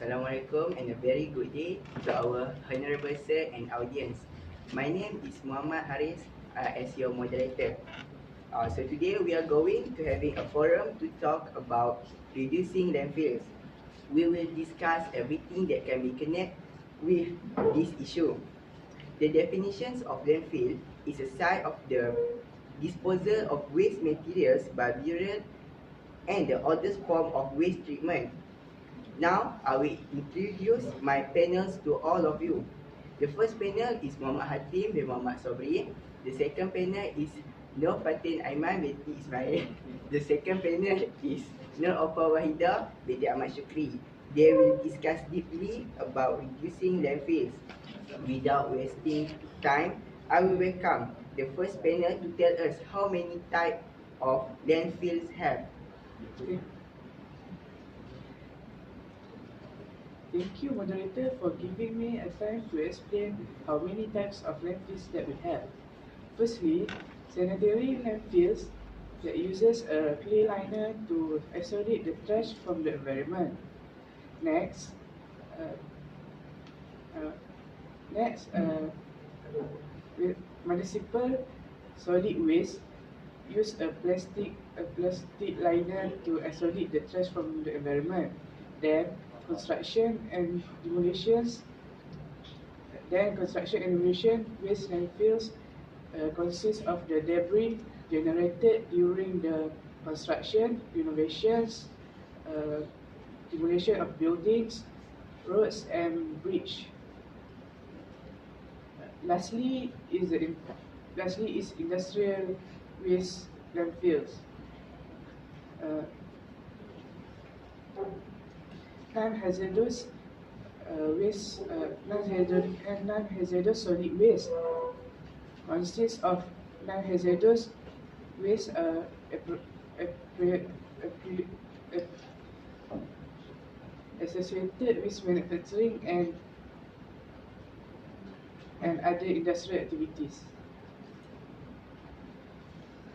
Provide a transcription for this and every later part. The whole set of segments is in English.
Assalamualaikum and a very good day to our honorable sir and audience. My name is Muhammad Harits as your moderator. So today we are going to having a forum to talk about reducing landfills. We will discuss everything that can be connected with this issue. The definitions of landfill is a site of the disposal of waste materials by burial and the oldest form of waste treatment. Now, I will introduce my panels to all of you. The first panel is Muhammad Hateem with Muhammad Sobri. The second panel is Fatin Aiman with Ismail. The second panel is Aufa Waheeda with Ahmad Shukri. They will discuss deeply about reducing landfills. Without wasting time, I will welcome the first panel to tell us how many types of landfills have. Thank you, moderator, for giving me a time to explain how many types of landfills that we have. Firstly, sanitary landfills that uses a clay liner to isolate the trash from the environment. Next, uh, uh, next, municipal solid waste use a plastic liner to isolate the trash from the environment. Then construction and demolitions. Then construction and demolition waste landfills consist of the debris generated during the construction, renovations, uh, demolition of buildings, roads, and bridge. Lastly is industrial waste landfills. Uh, non-hazardous waste, non-hazardous solid waste consists of non-hazardous waste associated with manufacturing and other industrial activities.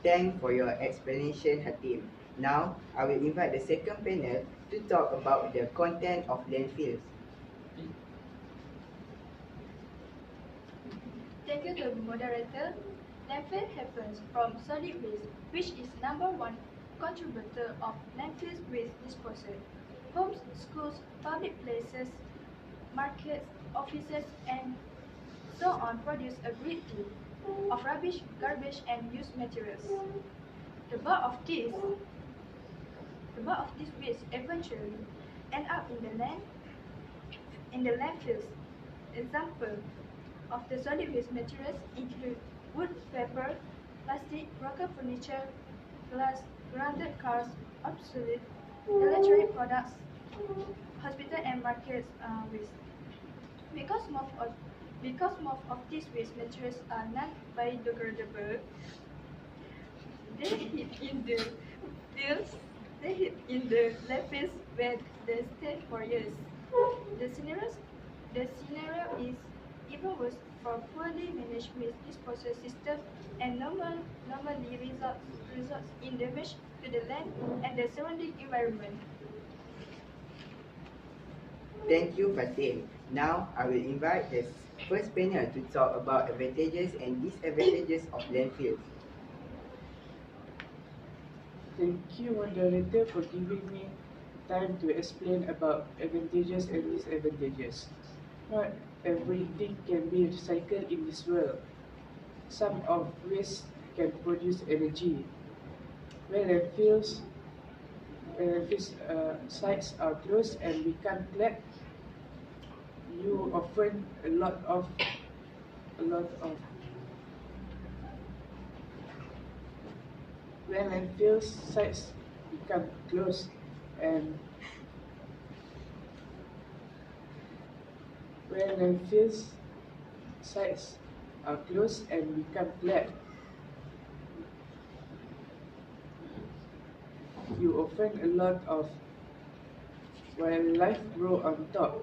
Thanks for your explanation, Hateem. Now, I will invite the second panel to talk about the content of landfills. Thank you to the moderator. Landfill happens from solid waste, which is number one contributor of landfill waste disposal. Homes, schools, public places, markets, offices, and so on produce a great deal of rubbish, garbage, and used materials. The bulk of this waste eventually end up in the landfills. Example of the solid waste materials include wood, paper, plastic, broken furniture, glass, grounded cars, obsolete electronic products, hospital and markets waste. Because most of these waste materials are non-biodegradable, they hit in the landfills where they stay for years. The scenario is even worse for poorly managed waste disposal system and normally results in damage to the land and the surrounding environment. Thank you, Fatin. Now, I will invite the first panel to talk about advantages and disadvantages of landfills. Thank you, moderator, for giving me time to explain about advantages and disadvantages. Not everything can be recycled in this world. Some of waste can produce energy. When landfills sites are closed and become flat, you often a lot of when landfill sites become closed and when landfill sites are closed and become flat, you often a lot of wildlife grow on top.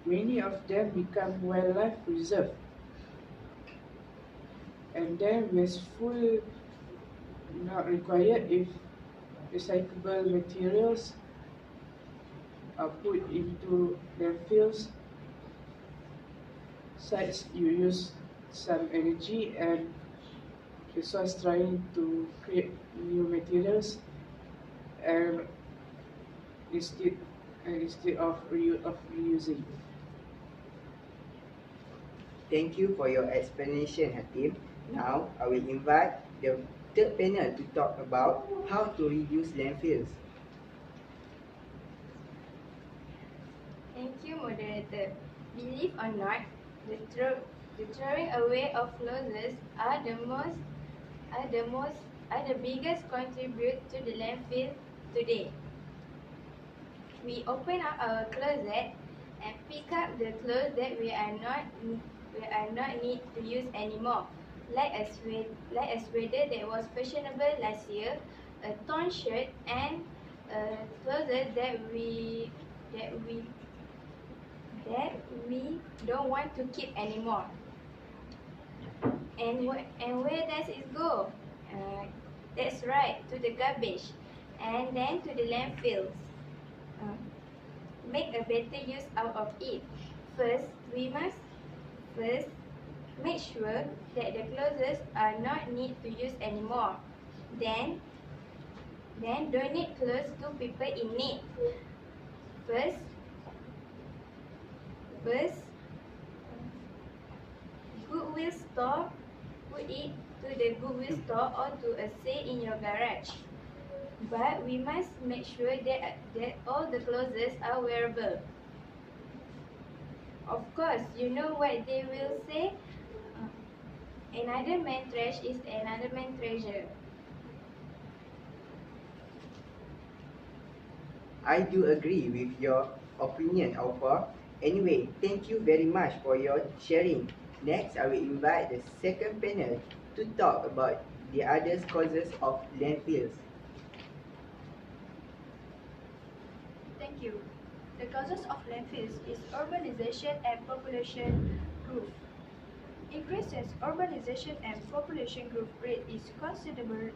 Many of them become wildlife reserve, and then wasteful not required if recyclable materials are put into landfills, sites you use some energy and resource trying to create new materials and instead of reusing. Thank you for your explanation, Hateem. Now, I will invite the third panel to talk about how to reduce landfills. Thank you, moderator. Believe or not, the throwing away of clothes are the biggest contribute to the landfill today. We open up our closet and pick up the clothes that we are not need to use anymore, like a sweater that was fashionable last year, a torn shirt, and clothes that we don't want to keep anymore. And where does it go? That's right, to the garbage, and then to the landfills. Make a better use out of it. First, we must make sure that the clothes are not need to use anymore. Then donate clothes to people in need. First, Goodwill store, put it to the Goodwill store or to a sale in your garage. But we must make sure that all the clothes are wearable. Of course, you know what they will say? Another man's trash is another man's treasure. I do agree with your opinion, Aufa. Anyway, thank you very much for your sharing. Next, I will invite the second panel to talk about the other causes of landfills. Thank you. The causes of landfills is urbanization and population growth. Increases urbanization and population growth rate is considerably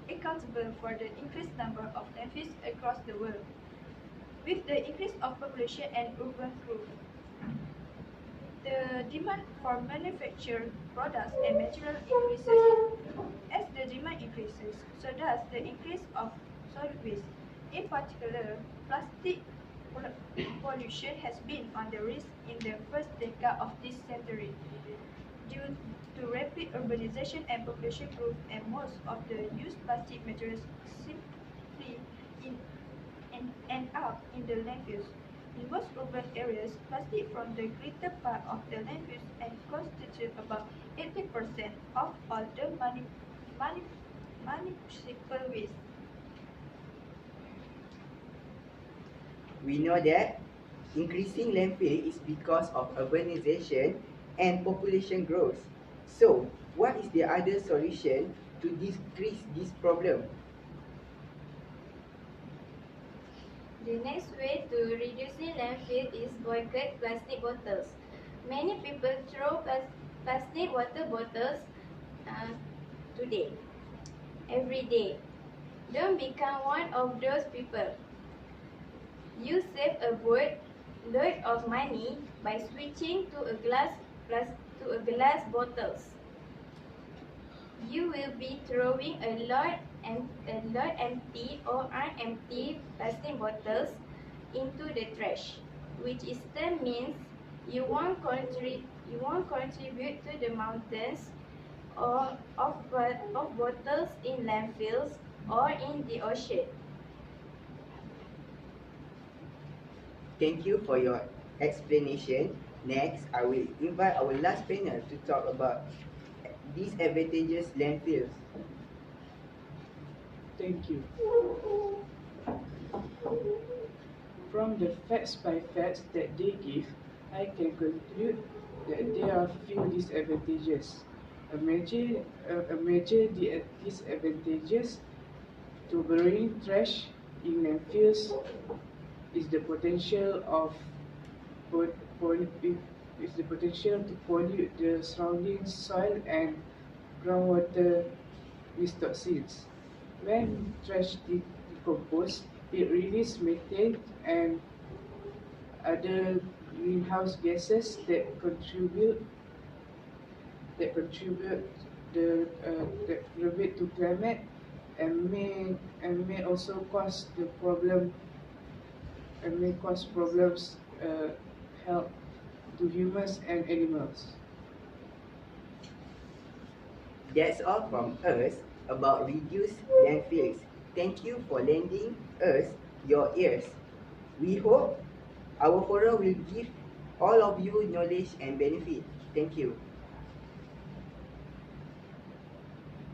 accountable for the increased number of landfills across the world. With the increase of population and urban growth, the demand for manufactured products and material increases. As the demand increases, so does the increase of solid waste. In particular, plastic pollution has been on the rise in the first decade of this century due to rapid urbanization and population growth, and most of the used plastic materials simply end up in the landfills. In most urban areas, plastic from the greater part of the landfills and constitute about 80% of all the municipal waste. We know that increasing landfill is because of urbanization and population growth. So, what is the other solution to decrease this problem? The next way to reducing landfill is boycott plastic bottles. Many people throw plastic water bottles today, every day. Don't become one of those people. You save a load of money by switching to a glass bottles. You will be throwing a lot empty or unempty plastic bottles into the trash, which instead means you won't contribute to the mountains of bottles in landfills or in the ocean. Thank you for your explanation. Next, I will invite our last panel to talk about disadvantages landfills. Thank you. From the facts by facts that they give, I can conclude that there are few disadvantages. A major disadvantages to burying trash in landfills is the potential to pollute the surrounding soil and groundwater with toxins. When trash decomposes, It releases methane and other greenhouse gases that contribute to climate and may also cause the problem and may cause problems health to humans and animals. That's all from us about reduced landfills. Thank you for lending us your ears. We hope our forum will give all of you knowledge and benefit. Thank you.